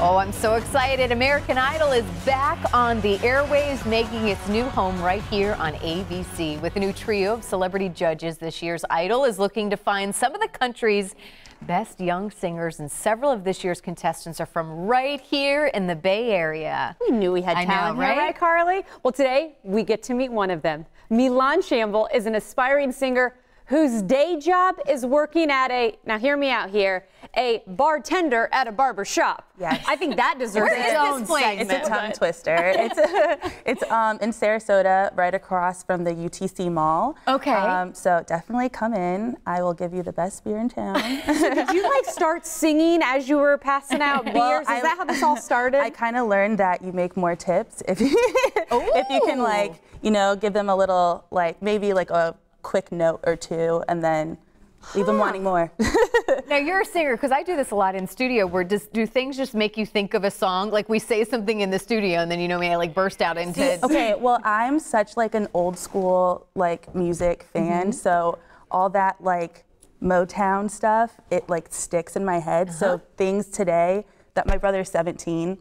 Oh, I'm so excited. American Idol is back on the airwaves, making its new home right here on ABC. With a new trio of celebrity judges, this year's Idol is looking to find some of the country's best young singers, and several of this year's contestants are from right here in the Bay Area. We knew we had talent here, right, Carly? Well, today we get to meet one of them. Milan Shamble is an aspiring singer whose day job is working at now hear me out here, a bartender at a barber shop. Yes. I think that deserves its own segment. It's a tongue twister. It's in Sarasota, right across from the UTC Mall. Okay. So definitely come in. I will give you the best beer in town. So did you like start singing as you were passing out beers? Is that how this all started? I kind of learned that you make more tips if you if you can, like, you know, give them a little, like, maybe like a quick note or two, and then leave them wanting more. Now, you're a singer, because I do this a lot in studio, where do things just make you think of a song? Like, we say something in the studio, and then, you know me, I like burst out into... Okay, well, I'm such like an old school like music fan, so all that like Motown stuff, it like sticks in my head. So things today that my brother's 17,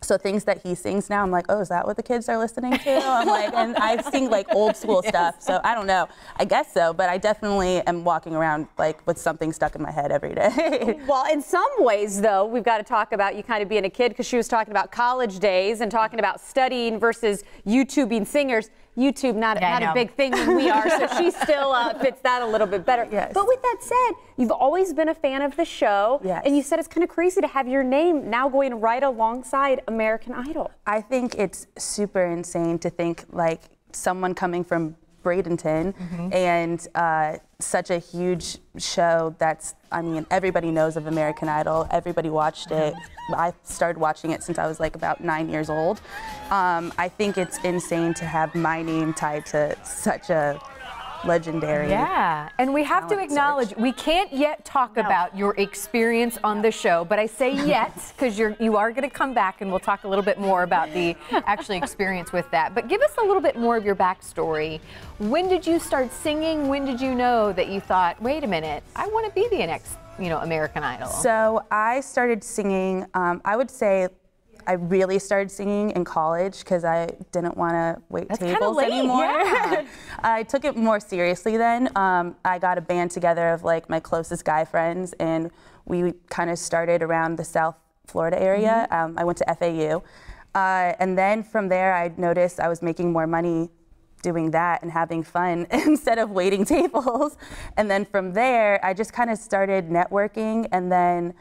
so things that he sings now, I'm like, oh, is that what the kids are listening to? I'm like, and I sing like old school stuff, so I don't know. I guess so, but I definitely am walking around like with something stuck in my head every day. Well, in some ways, though, we've got to talk about you kind of being a kid, because she was talking about college days and talking about studying versus YouTubing singers. YouTube not a big thing when we are, so she still fits that a little bit better. Yes. But with that said, you've always been a fan of the show, and you said it's kind of crazy to have your name now going right alongside American Idol. I think it's super insane to think like someone coming from Bradenton and such a huge show that's, I mean, everybody knows of American Idol. Everybody watched it. I started watching it since I was like about 9 years old. I think it's insane to have my name tied to such a legendary. Yeah, and we have to acknowledge, we can't yet talk about your experience on the show, but I say yet because you are going to come back, and we'll talk a little bit more about the actually experience with that. But give us a little bit more of your backstory. When did you start singing? When did you know that you thought, wait a minute, I want to be the next, you know, American Idol? So I started singing, I would say I really started singing in college because I didn't want to wait tables anymore. Yeah. I took it more seriously then. I got a band together of like my closest guy friends, and we kind of started around the South Florida area. I went to FAU. And then from there, I noticed I was making more money doing that and having fun instead of waiting tables. And then from there, I just kind of started networking, and then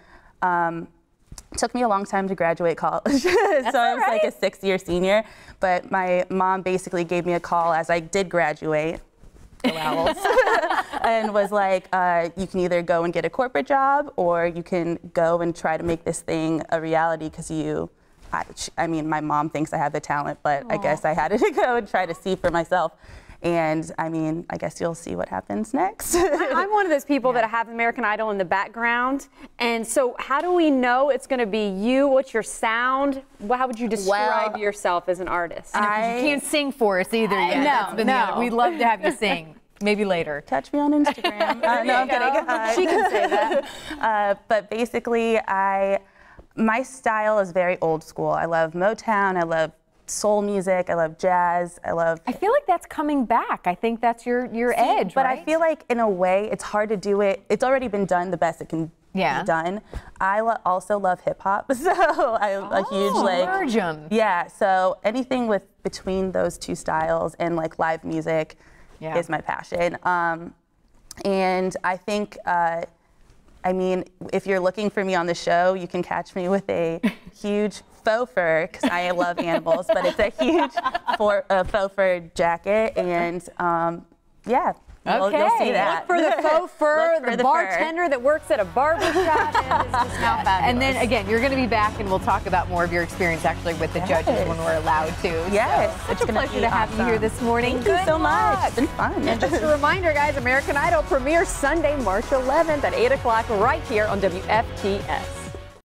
took me a long time to graduate college. So I was like a 6-year senior, but my mom basically gave me a call as I did graduate, and was like, you can either go and get a corporate job, or you can go and try to make this thing a reality, because I mean, my mom thinks I have the talent, but I guess I had to go and try to see for myself. And I mean, I guess you'll see what happens next. I'm one of those people that have American Idol in the background. And so how do we know it's going to be you? What's your sound? How would you describe yourself as an artist? You can't sing for us either yet. No. We'd love to have you sing. Maybe later. Catch me on Instagram. No, I'm kidding. She can say that. But basically, my style is very old school. I love Motown. I love soul music. I love jazz. I feel like that's coming back. I think that's your edge, but right? I feel like in a way it's hard to do it. It's already been done the best it can be done. I also love hip hop, so I'm a huge like so anything between those two styles and like live music is my passion. And I think I mean, if you're looking for me on the show, you can catch me with a huge faux fur, because I love animals, but it's a huge faux fur jacket, and yeah, you'll see that. Look for the faux fur, the bartender that works at a barber shop, and it's just now fabulous. And then again, you're going to be back, and we'll talk about more of your experience actually with the judges when we're allowed to. Yes, so, it's a pleasure to have you here this morning. Thank you so much. It's been fun. And just a reminder, guys, American Idol premieres Sunday, March 11th at 8 o'clock right here on WFTS.